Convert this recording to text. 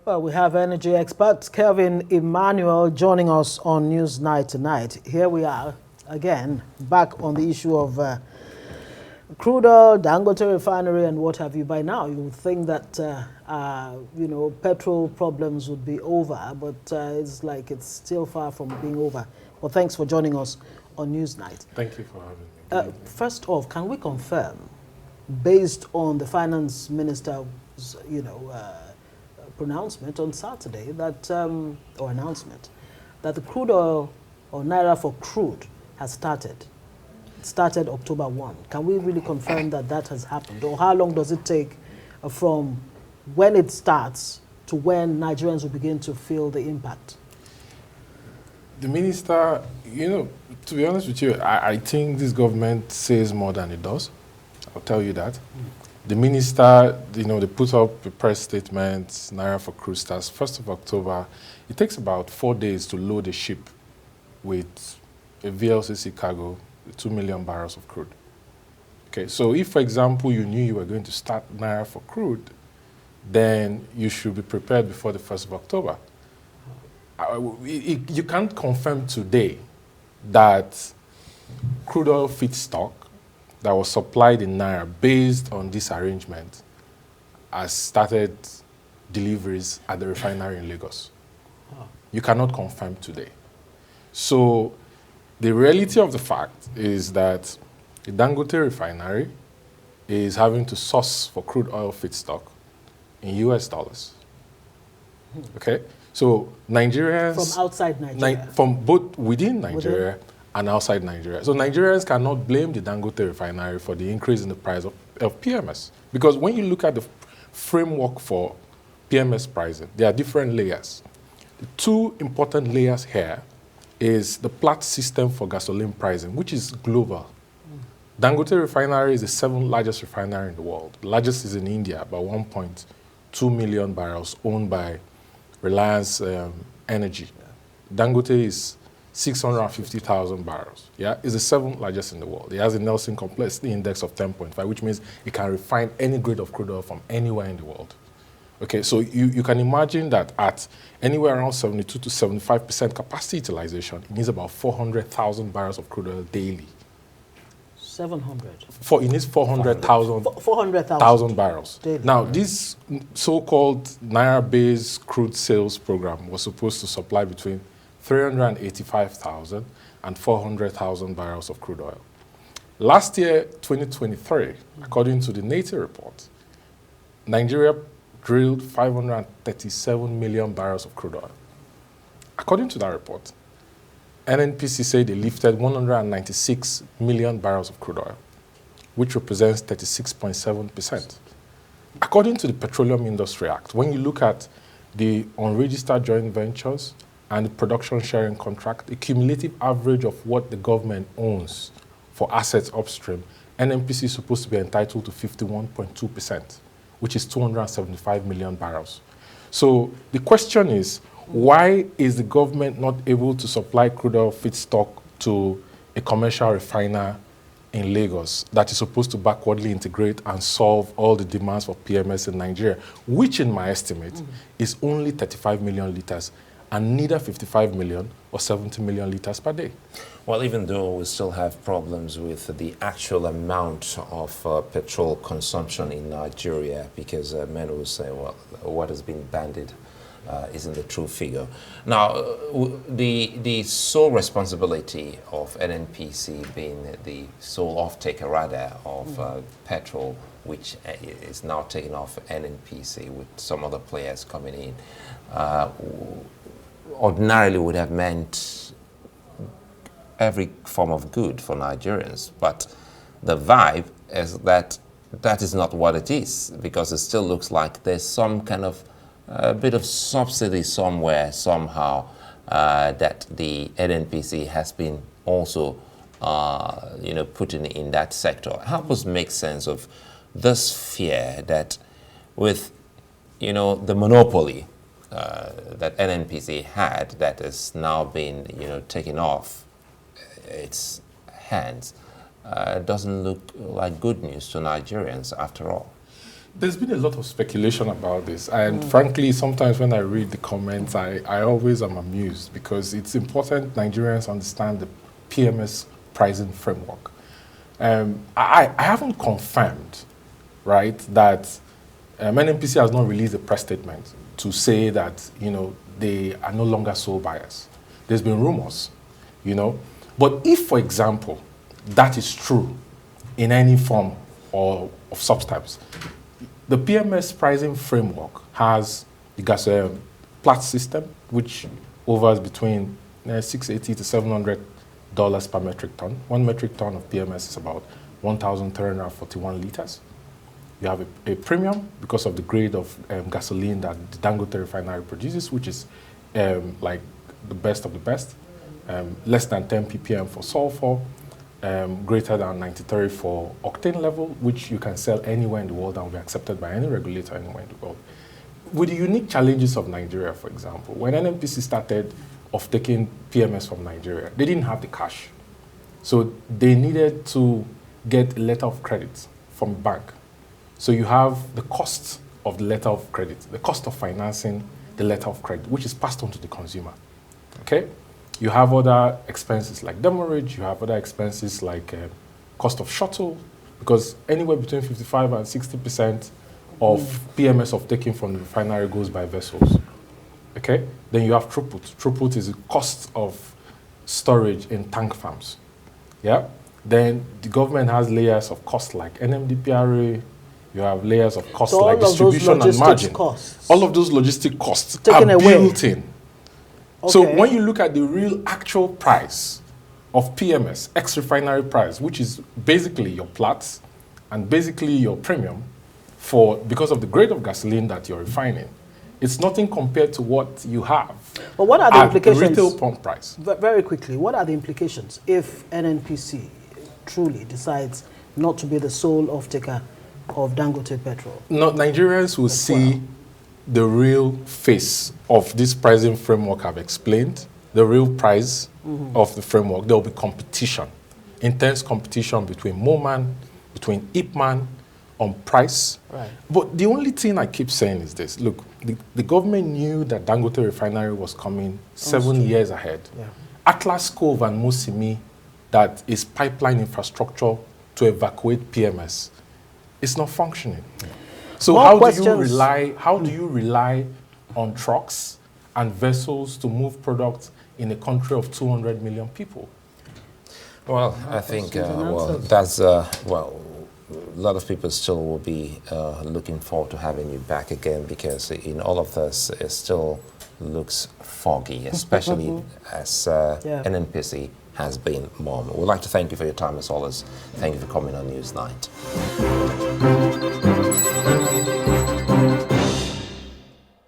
Well, we have energy expert Kelvin Emmanuel joining us on Newsnight tonight. Here we are again, back on the issue of crude oil, Dangote Refinery, and what have you. By now, you would think that petrol problems would be over, but it's like it's still far from being over. Well, thanks for joining us on Newsnight. Thank you for having me. First off, can we confirm, based on the finance minister's, pronouncement on Saturday that, or announcement, that the crude oil or Naira for crude has started? It started October 1. Can we really confirm that that has happened? Or how long does it take from when it starts to when Nigerians will begin to feel the impact? The minister, to be honest with you, I think this government says more than it does. I'll tell you that. The minister, they put up a press statement, Naira for crude starts 1st of October. It takes about 4 days to load a ship with a VLCC cargo, 2 million barrels of crude. Okay, so if, for example, you knew you were going to start Naira for crude, then you should be prepared before the 1st of October. You can't confirm today that crude oil feedstock that was supplied in Naira based on this arrangement has started deliveries at the refinery in Lagos. You cannot confirm today. So the reality of the fact is that the Dangote Refinery is having to source for crude oil feedstock in US dollars. Okay? So Nigerians... From outside Nigeria? From both within Nigeria and outside Nigeria. So Nigerians cannot blame the Dangote Refinery for the increase in the price of PMS. Because when you look at the framework for PMS pricing, there are different layers. The two important layers here is the Platts system for gasoline pricing, which is global. Dangote Refinery is the 7th largest refinery in the world. The largest is in India, about 1.2 million barrels, owned by Reliance Energy. Dangote is 650,000 barrels. Yeah, it's the 7th largest in the world. It has a Nelson Complexity Index of 10.5, which means it can refine any grade of crude oil from anywhere in the world. Okay, so you can imagine that at anywhere around 72 to 75% capacity utilization, it needs about 400,000 barrels of crude oil daily. 700? It needs 400,000 400,000 barrels. Daily. Now, this so-called Naira-based crude sales program was supposed to supply between 385,000 and 400,000 barrels of crude oil. Last year, 2023, according to the NATO report, Nigeria drilled 537 million barrels of crude oil. According to that report, NNPC said they lifted 196 million barrels of crude oil, which represents 36.7%. According to the Petroleum Industry Act, when you look at the unregistered joint ventures and the production sharing contract, the cumulative average of what the government owns for assets upstream, NNPC is supposed to be entitled to 51.2%, which is 275 million barrels. So the question is, why is the government not able to supply crude oil feedstock to a commercial refiner in Lagos that is supposed to backwardly integrate and solve all the demands for PMS in Nigeria, which in my estimate is only 35 million liters and neither 55 million or 70 million liters per day? Well, even though we still have problems with the actual amount of petrol consumption in Nigeria, because many will say, well, what has been bandied isn't the true figure. Now, the sole responsibility of NNPC being the sole off-taker, rather, of petrol, which is now taken off NNPC with some other players coming in, ordinarily would have meant every form of good for Nigerians. But the vibe is that that is not what it is, because it still looks like there's some kind of a bit of subsidy somewhere, somehow, that the NNPC has been also, putting in that sector. Help us make sense of this fear that with, the monopoly that NNPC had that is now being, taken off its hands, doesn't look like good news to Nigerians after all. There's been a lot of speculation about this, and frankly, sometimes when I read the comments, I always am amused because it's important Nigerians understand the PMS pricing framework. I haven't confirmed, right, that NNPC has not released a press statement to say that, you know, they are no longer sole buyers. There's been rumors, you know. But if, for example, that is true in any form or of subtypes, the PMS pricing framework has the gas Platts system, which hovers between $680 to $700 per metric ton. 1 metric ton of PMS is about 1,341 liters. You have a premium because of the grade of gasoline that the Dangote Refinery produces, which is like the best of the best. Less than 10 ppm for sulfur, greater than 93 for octane level, which you can sell anywhere in the world and will be accepted by any regulator anywhere in the world. With the unique challenges of Nigeria, for example, when NNPC started off taking PMS from Nigeria, they didn't have the cash. So they needed to get a letter of credit from a bank. So you have the cost of the letter of credit, the cost of financing the letter of credit, which is passed on to the consumer. Okay? You have other expenses like demurrage, you have other expenses like cost of shuttle, because anywhere between 55 and 60% of PMS of taking from the refinery goes by vessels. Okay? Then you have throughput. Throughput is the cost of storage in tank farms. Yeah? Then the government has layers of costs like NMDPRA, you have layers of costs So like distribution and margin. Costs All of those logistic costs taken are away. built in. Okay. So when you look at the real actual price of PMS, ex-refinery price, which is basically your Platts and basically your premium because of the grade of gasoline that you're refining, it's nothing compared to what you have But what are the at implications? retail pump price. Very quickly, what are the implications if NNPC truly decides not to be the sole off-taker of Dangote Petrol? No, Nigerians will see the real face of this pricing framework I've explained, the real price of the framework. There will be competition, intense competition between MoMan, between IPMAN on price. Right. But the only thing I keep saying is this. Look, the government knew that Dangote Refinery was coming 7 years ahead. Yeah. Atlas Cove and Mosimi, that is pipeline infrastructure to evacuate PMS, it's not functioning. So More how questions? do you rely on trucks and vessels to move products in a country of 200 million people? Well, I think, questions a lot of people still will be looking forward to having you back again, because in all of this, it still looks foggy, especially as NNPC has been mom. We'd like to thank you for your time as always. Thank you for coming on Newsnight.